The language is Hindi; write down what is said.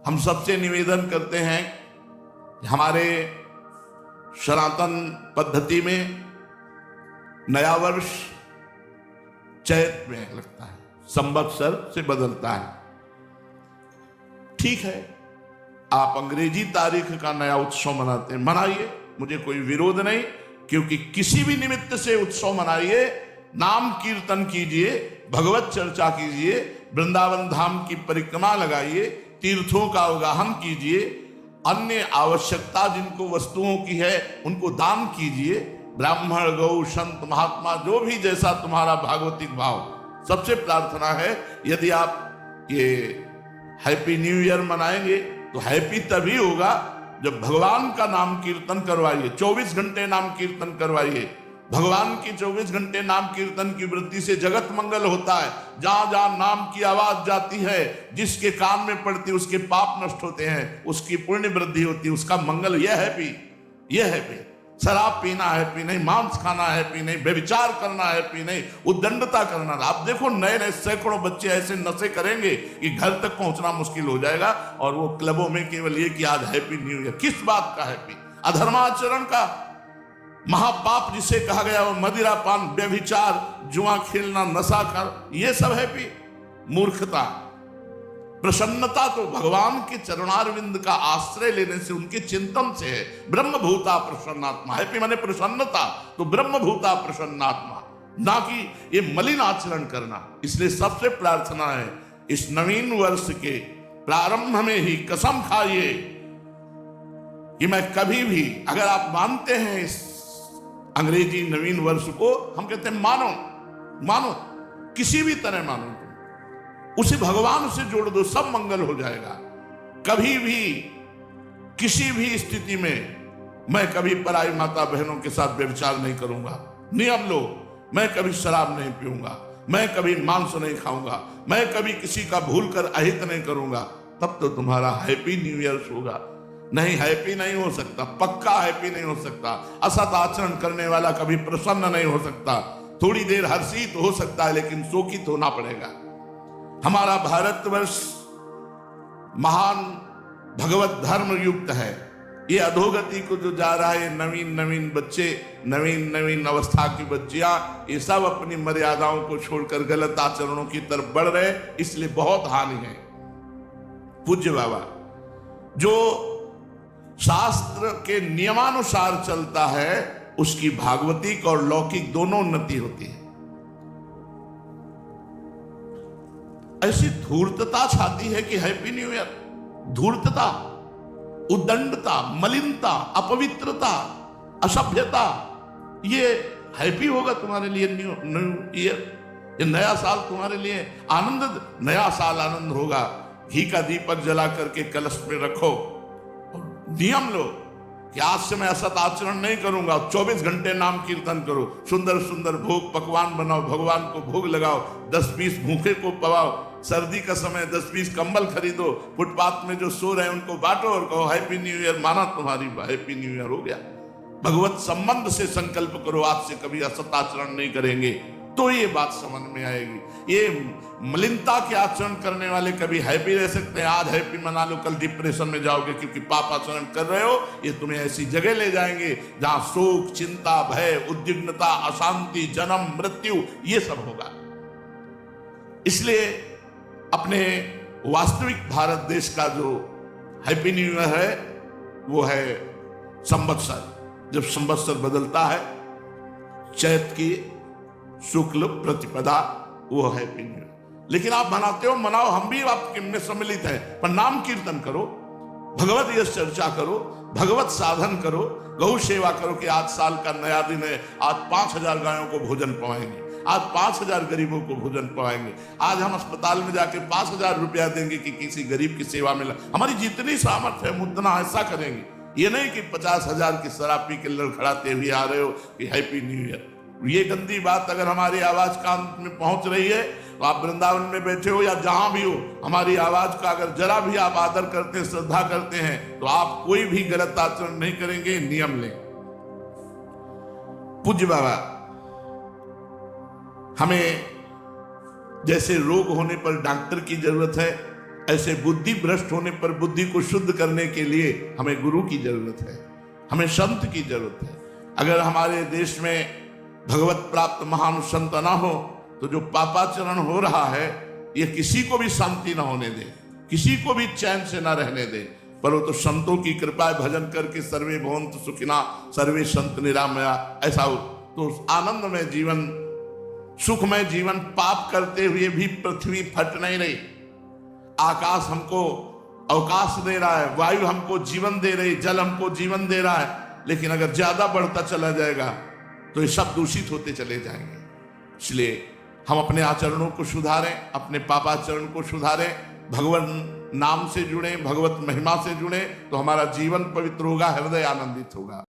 हम सबसे निवेदन करते हैं कि हमारे सनातन पद्धति में नया वर्ष चैत में लगता है, संवत्सर से बदलता है। ठीक है, आप अंग्रेजी तारीख का नया उत्सव मनाते हैं, मनाइए, मुझे कोई विरोध नहीं, क्योंकि किसी भी निमित्त से उत्सव मनाइए, नाम कीर्तन कीजिए, भगवत चर्चा कीजिए, वृंदावन धाम की परिक्रमा लगाइए, तीर्थों का अवगाहन कीजिए, अन्य आवश्यकता जिनको वस्तुओं की है उनको दान कीजिए, ब्राह्मण गौ संत महात्मा जो भी जैसा तुम्हारा भागवतिक भाव। सबसे प्रार्थना है, यदि आप ये हैप्पी न्यू ईयर मनाएंगे तो हैप्पी तभी होगा जब भगवान का नाम कीर्तन करवाइए, 24 घंटे नाम कीर्तन करवाइए। भगवान की 24 घंटे नाम कीर्तन की वृत्ति से जगत मंगल होता है। जहां जहां नाम की आवाज जाती है, जिसके कान में पड़ती है उसके पाप नष्ट होते हैं, उसकी पुण्य वृद्धि होती है, उसका मंगल। यह है पी शराब पीना है पी नहीं, मांस खाना है पी नहीं, व्यभिचार करना है पी नहीं, उद्दंडता करना। आप देखो नए नए सैकड़ों बच्चे ऐसे नशे करेंगे कि घर तक पहुंचना मुश्किल हो जाएगा, और वो क्लबों में केवल ये कि आज हैप्पी न्यू ईयर। किस बात का हैप्पी? अधर्माचरण का महापाप जिसे कहा गया, वो मदिरा पान, व्यभिचार, जुआ खेलना, नशा कर, ये सब हैप्पी? मूर्खता। प्रसन्नता तो भगवान के चरणारविंद का आश्रय लेने से, उनके चिंतन से है। ब्रह्मभूता प्रसन्नात्मा, हैप्पी माने प्रसन्नता, तो ब्रह्मभूता प्रसन्नात्मा, ना कि ये मलिन आचरण करना। इसलिए सबसे प्रार्थना है, इस नवीन वर्ष के प्रारंभ में ही कसम खाइए कि मैं कभी भी, अगर आप मानते हैं इस अंग्रेजी नवीन वर्ष को, हम कहते हैं मानो, किसी भी तरह मानो, उसे भगवान से जोड़ दो, सब मंगल हो जाएगा। कभी भी किसी भी स्थिति में मैं कभी पराई माता बहनों के साथ व्यभिचार नहीं करूंगा। नियम लो, मैं कभी शराब नहीं पीऊंगा, मैं कभी मांस नहीं खाऊंगा, मैं कभी किसी का भूल कर अहित नहीं करूंगा। तब तो तुम्हारा हैप्पी न्यू ईयर होगा। नहीं, हैप्पी नहीं हो सकता, पक्का हैप्पी नहीं हो सकता। असत आचरण करने वाला कभी प्रसन्न नहीं हो सकता। थोड़ी देर हर्षित हो सकता है, लेकिन शोकित होना पड़ेगा। हमारा भारतवर्ष महान भगवत धर्म युक्त है। ये अधोगति को जो जा रहा है, नवीन बच्चे, नवीन अवस्था की बच्चियां, ये सब अपनी मर्यादाओं को छोड़कर गलत आचरणों की तरफ बढ़ रहे, इसलिए बहुत हानि है। पूज्य बाबा, जो शास्त्र के नियमानुसार चलता है, उसकी भागवतिक और लौकिक दोनों उन्नति होती है। ऐसी धूर्तता छाती है कि हैप्पी न्यू ईयर, धूर्तता, उद्दंडता, मलिनता, अपवित्रता, असभ्यता, ये हैप्पी होगा तुम्हारे लिए न्यू ईयर? ये नया साल तुम्हारे लिए आनंद, नया साल आनंद होगा। घी का दीपक जला करके कलश में रखो, नियम लो कि आज से मैं असत आचरण नहीं करूंगा। 24 घंटे नाम कीर्तन करो, सुंदर सुंदर भोग पकवान बनाओ, भगवान को भोग लगाओ, 10-20 भूखे को पवाओ, सर्दी का समय 10-20 कंबल खरीदो, फुटपाथ में जो सो रहे हैं उनको बांटो और कहो हैप्पी न्यू ईयर। माना तुम्हारी हैप्पी न्यू ईयर हो गया। भगवत संबंध से संकल्प करो, आज से कभी असत आचरण नहीं करेंगे, तो ये बात समझ में आएगी। ये मलिनता के आचरण करने वाले कभी हैप्पी रह सकते हैं? आज हैप्पी मना लो, कल डिप्रेशन में जाओगे क्योंकि पाप आचरण कर रहे हो। ये तुम्हें ऐसी जगह ले जाएंगे जहां शोक, चिंता, भय, उद्विग्नता, अशांति, जन्म, मृत्यु, ये सब होगा। इसलिए अपने वास्तविक भारत देश का जो हैप्पी न्यू ईयर है, वो है संवत्सर। जब संवत्सर बदलता है, चैत की शुक्ल प्रतिपदा, वो हैप्पी न्यू ईयर। लेकिन आप मनाते हो, मनाओ, हम भी आपके में सम्मिलित हैं, पर नाम कीर्तन करो, भगवत यश चर्चा करो, भगवत साधन करो, गौ सेवा करो कि आज साल का नया दिन है, आज 5000 गायों को भोजन पाएंगे, आज 5000 गरीबों को भोजन पाएंगे, आज हम अस्पताल में जाके 5000 रुपया देंगे कि किसी गरीब की सेवा में हमारी जितनी सामर्थ्य है उतना ऐसा करेंगे। ये नहीं कि 50,000 की शराब पी के लड़खड़ाते हुए आ रहे हो कि हैप्पी न्यू ईयर। ये गंदी बात अगर हमारी आवाज कान में पहुंच रही है, तो आप वृंदावन में बैठे हो या जहां भी हो, हमारी आवाज का अगर जरा भी आप आदर करते हैं, श्रद्धा करते हैं, तो आप कोई भी गलत आचरण नहीं करेंगे। नियम लें। पूज्य बाबा, हमें जैसे रोग होने पर डॉक्टर की जरूरत है, ऐसे बुद्धि भ्रष्ट होने पर बुद्धि को शुद्ध करने के लिए हमें गुरु की जरूरत है, हमें संत की जरूरत है। अगर हमारे देश में भगवत प्राप्त महान संत ना हो तो जो पापाचरण हो रहा है ये किसी को भी शांति ना होने दे, किसी को भी चैन से ना रहने दे। पर वो तो संतों की कृपा है, भजन करके सर्वे भवन्तु सुखिना सर्वे संत निरामया, ऐसा हो तो आनंदमय जीवन, सुखमय जीवन। पाप करते हुए भी पृथ्वी फट नहीं रही, आकाश हमको अवकाश दे रहा है, वायु हमको जीवन दे रही, जल हमको जीवन दे रहा है, लेकिन अगर ज्यादा बढ़ता चला जाएगा तो ये सब दूषित होते चले जाएंगे। इसलिए हम अपने आचरणों को सुधारें, अपने पापाचरण को सुधारें, भगवान नाम से जुड़े, भगवत महिमा से जुड़े, तो हमारा जीवन पवित्र होगा, हृदय आनंदित होगा।